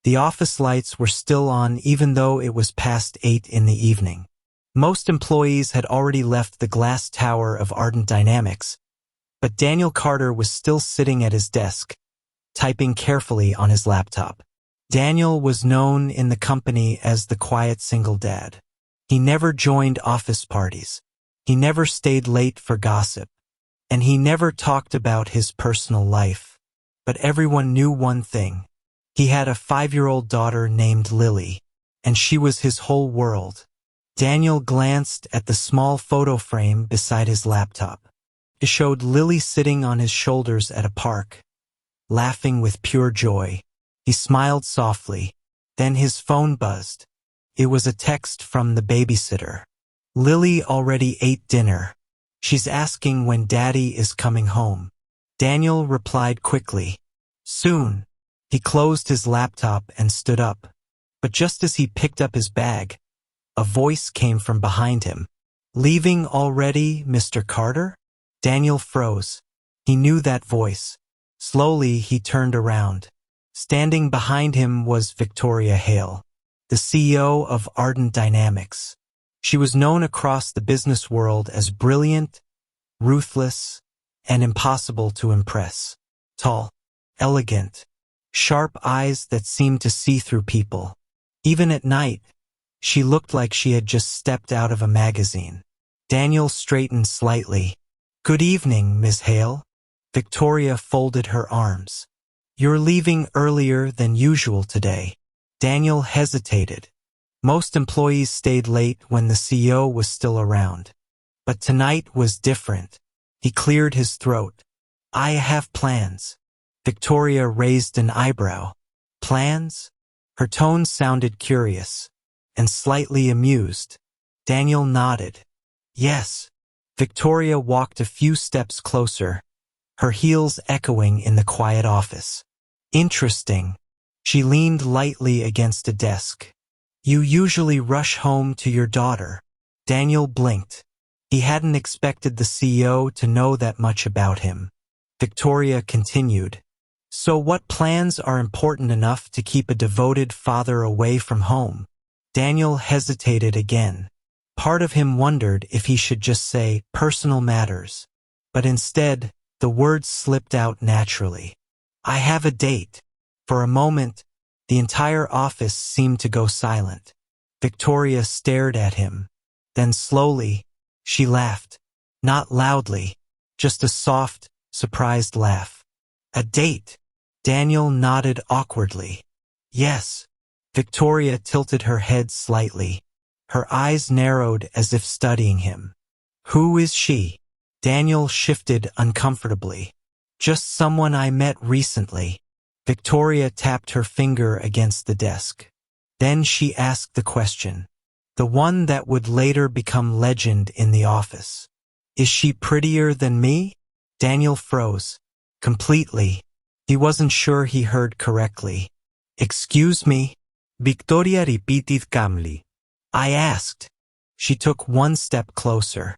The office lights were still on even though it was past 8 in the evening. Most employees had already left the glass tower of Ardent Dynamics, but Daniel Carter was still sitting at his desk, typing carefully on his laptop. Daniel was known in the company as the quiet single dad. He never joined office parties. He never stayed late for gossip. And he never talked about his personal life. But everyone knew one thing. He had a 5-year-old daughter named Lily, and she was his whole world. Daniel glanced at the small photo frame beside his laptop. It showed Lily sitting on his shoulders at a park, laughing with pure joy. He smiled softly. Then his phone buzzed. It was a text from the babysitter. Lily already ate dinner. She's asking when Daddy is coming home. Daniel replied quickly. Soon. He closed his laptop and stood up. But just as he picked up his bag, a voice came from behind him. Leaving already, Mr. Carter? Daniel froze. He knew that voice. Slowly, he turned around. Standing behind him was Victoria Hale, the CEO of Ardent Dynamics. She was known across the business world as brilliant, ruthless, and impossible to impress. Tall, elegant, sharp eyes that seemed to see through people. Even at night, she looked like she had just stepped out of a magazine. Daniel straightened slightly. Good evening, Miss Hale. Victoria folded her arms. You're leaving earlier than usual today. Daniel hesitated. Most employees stayed late when the CEO was still around. But tonight was different. He cleared his throat. I have plans. Victoria raised an eyebrow. Plans? Her tone sounded curious and slightly amused. Daniel nodded. Yes. Victoria walked a few steps closer, her heels echoing in the quiet office. Interesting. She leaned lightly against a desk. You usually rush home to your daughter. Daniel blinked. He hadn't expected the CEO to know that much about him. Victoria continued. So what plans are important enough to keep a devoted father away from home? Daniel hesitated again. Part of him wondered if he should just say personal matters. But instead, the words slipped out naturally. I have a date. For a moment, the entire office seemed to go silent. Victoria stared at him. Then slowly, she laughed. Not loudly, just a soft, surprised laugh. A date. Daniel nodded awkwardly. Yes. Victoria tilted her head slightly. Her eyes narrowed as if studying him. Who is she? Daniel shifted uncomfortably. Just someone I met recently. Victoria tapped her finger against the desk. Then she asked the question. The one that would later become legend in the office. Is she prettier than me? Daniel froze. Completely. He wasn't sure he heard correctly. Excuse me? Victoria repeated calmly. I asked. She took one step closer.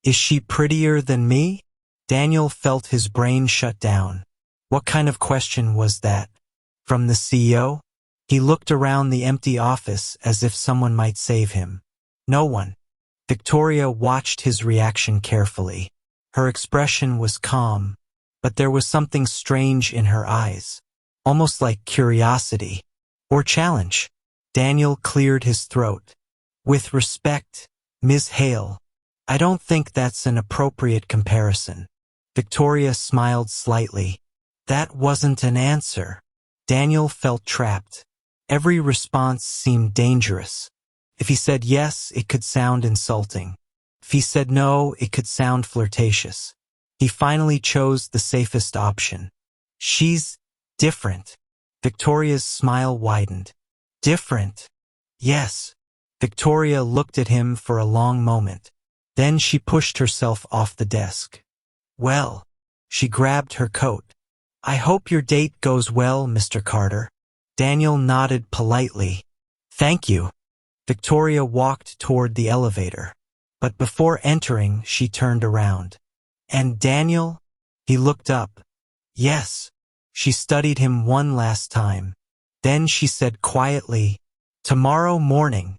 Is she prettier than me? Daniel felt his brain shut down. What kind of question was that? From the CEO? He looked around the empty office as if someone might save him. No one. Victoria watched his reaction carefully. Her expression was calm, but there was something strange in her eyes, almost like curiosity or challenge. Daniel cleared his throat. With respect, Ms. Hale, I don't think that's an appropriate comparison. Victoria smiled slightly. That wasn't an answer. Daniel felt trapped. Every response seemed dangerous. If he said yes, it could sound insulting. If he said no, it could sound flirtatious. He finally chose the safest option. She's different. Victoria's smile widened. Different? Yes. Victoria looked at him for a long moment. Then she pushed herself off the desk. Well, she grabbed her coat. I hope your date goes well, Mr. Carter. Daniel nodded politely. Thank you. Victoria walked toward the elevator. But before entering, she turned around. And Daniel? He looked up. Yes. She studied him one last time. Then she said quietly, "Tomorrow morning,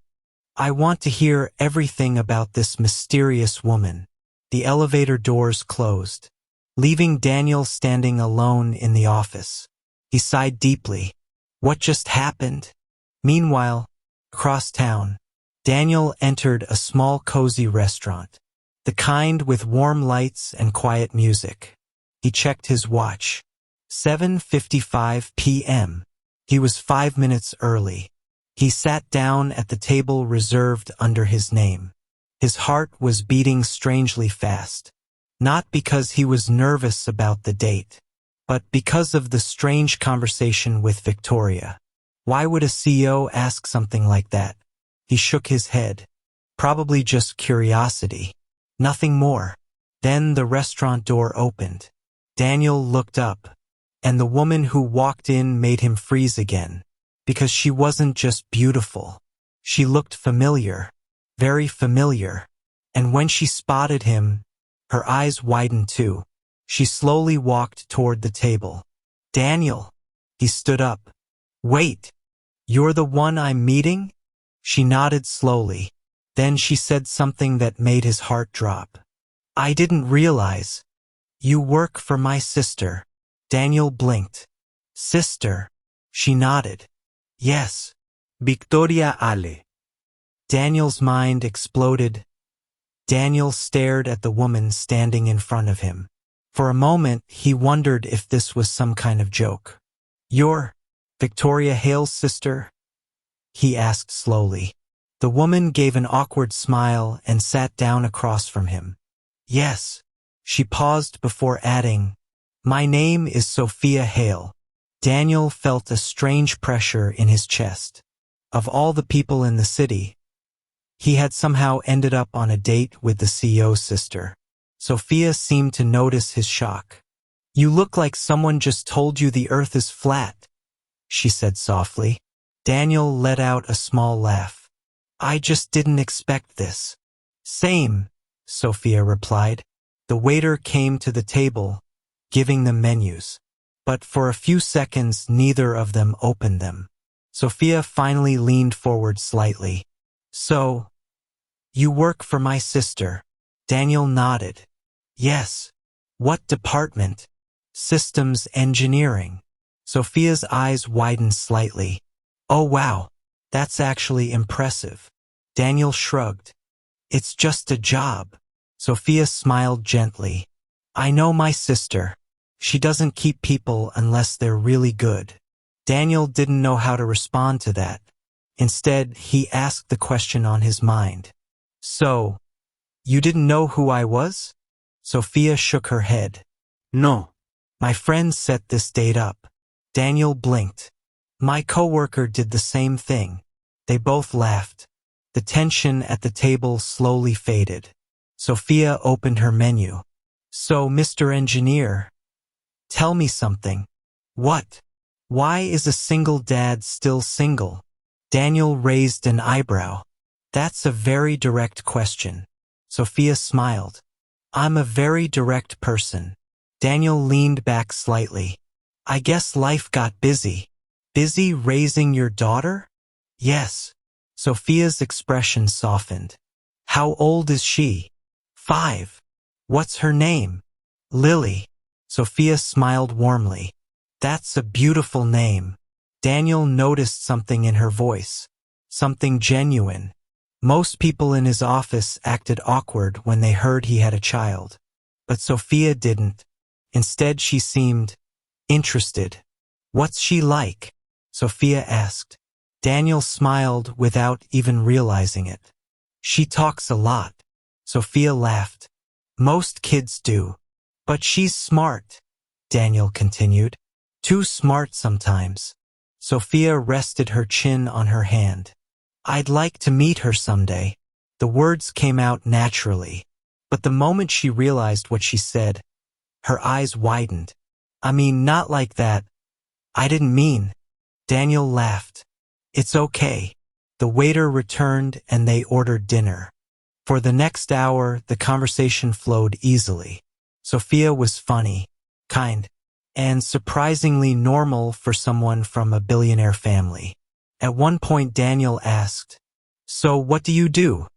I want to hear everything about this mysterious woman." The elevator doors closed, leaving Daniel standing alone in the office. He sighed deeply. What just happened? Meanwhile, across town, Daniel entered a small cozy restaurant, the kind with warm lights and quiet music. He checked his watch. 7:55 p.m. He was 5 minutes early. He sat down at the table reserved under his name. His heart was beating strangely fast, not because he was nervous about the date, but because of the strange conversation with Victoria. Why would a CEO ask something like that? He shook his head. Probably just curiosity. Nothing more. Then the restaurant door opened. Daniel looked up, and the woman who walked in made him freeze again, because she wasn't just beautiful. She looked familiar, very familiar, and when she spotted him, her eyes widened too. She slowly walked toward the table. "Daniel." He stood up. "Wait, you're the one I'm meeting?" She nodded slowly. Then she said something that made his heart drop. "I didn't realize. You work for my sister." Daniel blinked. "Sister?" She nodded. "Yes. Victoria Ale." Daniel's mind exploded. Daniel stared at the woman standing in front of him. For a moment, he wondered if this was some kind of joke. "You're Victoria Hale's sister?" he asked slowly. The woman gave an awkward smile and sat down across from him. "Yes." She paused before adding, "My name is Sophia Hale." Daniel felt a strange pressure in his chest. Of all the people in the city, he had somehow ended up on a date with the CEO's sister. Sophia seemed to notice his shock. "You look like someone just told you the earth is flat," she said softly. Daniel let out a small laugh. "I just didn't expect this." "Same," Sophia replied. The waiter came to the table, giving them menus. But for a few seconds, neither of them opened them. Sophia finally leaned forward slightly. "So, you work for my sister?" Daniel nodded. "Yes." "What department?" "Systems engineering." Sophia's eyes widened slightly. "Oh wow, that's actually impressive." Daniel shrugged. "It's just a job." Sophia smiled gently. "I know my sister. She doesn't keep people unless they're really good." Daniel didn't know how to respond to that. Instead, he asked the question on his mind. "So, you didn't know who I was?" Sophia shook her head. "No. My friend set this date up." Daniel blinked. "My coworker did the same thing." They both laughed. The tension at the table slowly faded. Sophia opened her menu. "So, Mr. Engineer, tell me something." "What?" "Why is a single dad still single?" Daniel raised an eyebrow. "That's a very direct question." Sophia smiled. "I'm a very direct person." Daniel leaned back slightly. "I guess life got busy." "Busy raising your daughter?" "Yes." Sophia's expression softened. "How old is she?" 5. "What's her name?" "Lily." Sophia smiled warmly. "That's a beautiful name." Daniel noticed something in her voice. Something genuine. Most people in his office acted awkward when they heard he had a child. But Sophia didn't. Instead, she seemed interested. "What's she like?" Sophia asked. Daniel smiled without even realizing it. "She talks a lot." Sophia laughed. "Most kids do. But she's smart," Daniel continued. "Too smart sometimes." Sophia rested her chin on her hand. "I'd like to meet her someday." The words came out naturally. But the moment she realized what she said, her eyes widened. "I mean, not like that. I didn't mean." Daniel laughed. "It's okay." The waiter returned and they ordered dinner. For the next hour, the conversation flowed easily. Sophia was funny, kind, and surprisingly normal for someone from a billionaire family. At one point, Daniel asked, "So what do you do?"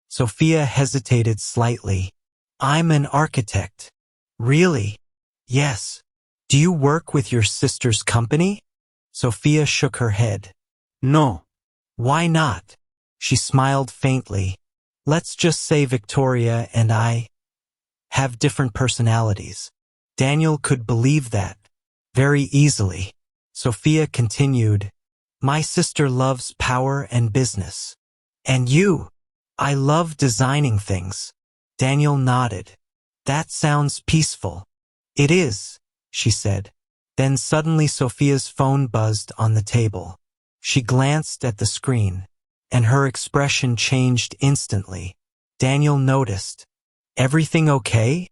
Sophia hesitated slightly. "I'm an architect." "Really?" "Yes." "Do you work with your sister's company?" Sophia shook her head. "No." "Why not?" She smiled faintly. "Let's just say Victoria and I have different personalities." Daniel could believe that very easily. Sophia continued, "My sister loves power and business. And you?" "I love designing things." Daniel nodded. "That sounds peaceful." "It is," she said. Then suddenly Sophia's phone buzzed on the table. She glanced at the screen, and her expression changed instantly. Daniel noticed. "Everything okay?"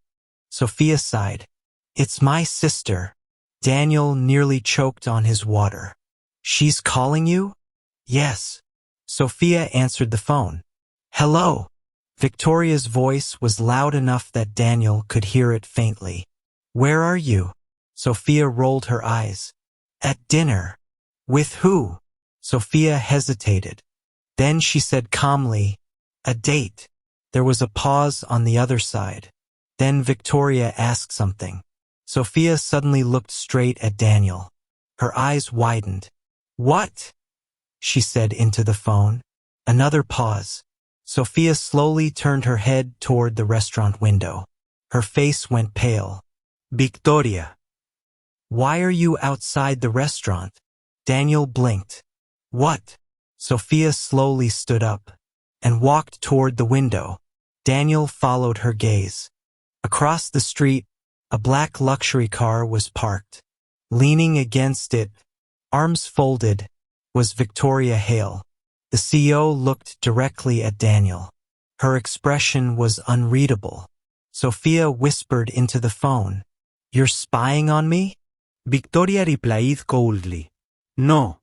Sophia sighed. "It's my sister." Daniel nearly choked on his water. "She's calling you?" "Yes." Sophia answered the phone. "Hello." Victoria's voice was loud enough that Daniel could hear it faintly. "Where are you?" Sophia rolled her eyes. "At dinner." "With who?" Sophia hesitated. Then she said calmly, "A date." There was a pause on the other side. Then Victoria asked something. Sophia suddenly looked straight at Daniel. Her eyes widened. "What?" she said into the phone. Another pause. Sophia slowly turned her head toward the restaurant window. Her face went pale. "Victoria, why are you outside the restaurant?" Daniel blinked. "What?" Sophia slowly stood up and walked toward the window. Daniel followed her gaze. Across the street, a black luxury car was parked. Leaning against it, arms folded, was Victoria Hale. The CEO looked directly at Daniel. Her expression was unreadable. Sophia whispered into the phone, "You're spying on me?" Victoria replied coldly, "No,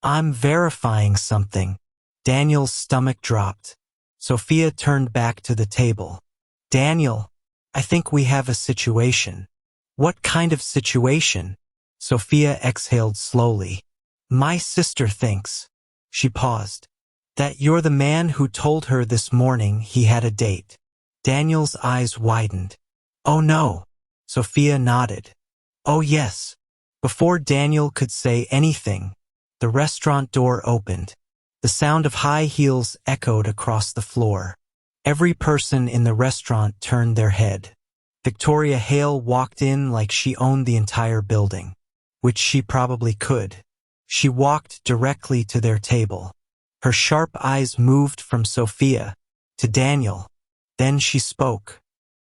I'm verifying something." Daniel's stomach dropped. Sophia turned back to the table. "Daniel, I think we have a situation." "What kind of situation?" Sophia exhaled slowly. "My sister thinks," she paused, "that you're the man who told her this morning he had a date." Daniel's eyes widened. "Oh no." Sophia nodded. "Oh yes." Before Daniel could say anything, the restaurant door opened. The sound of high heels echoed across the floor. Every person in the restaurant turned their head. Victoria Hale walked in like she owned the entire building, which she probably could. She walked directly to their table. Her sharp eyes moved from Sophia to Daniel. Then she spoke.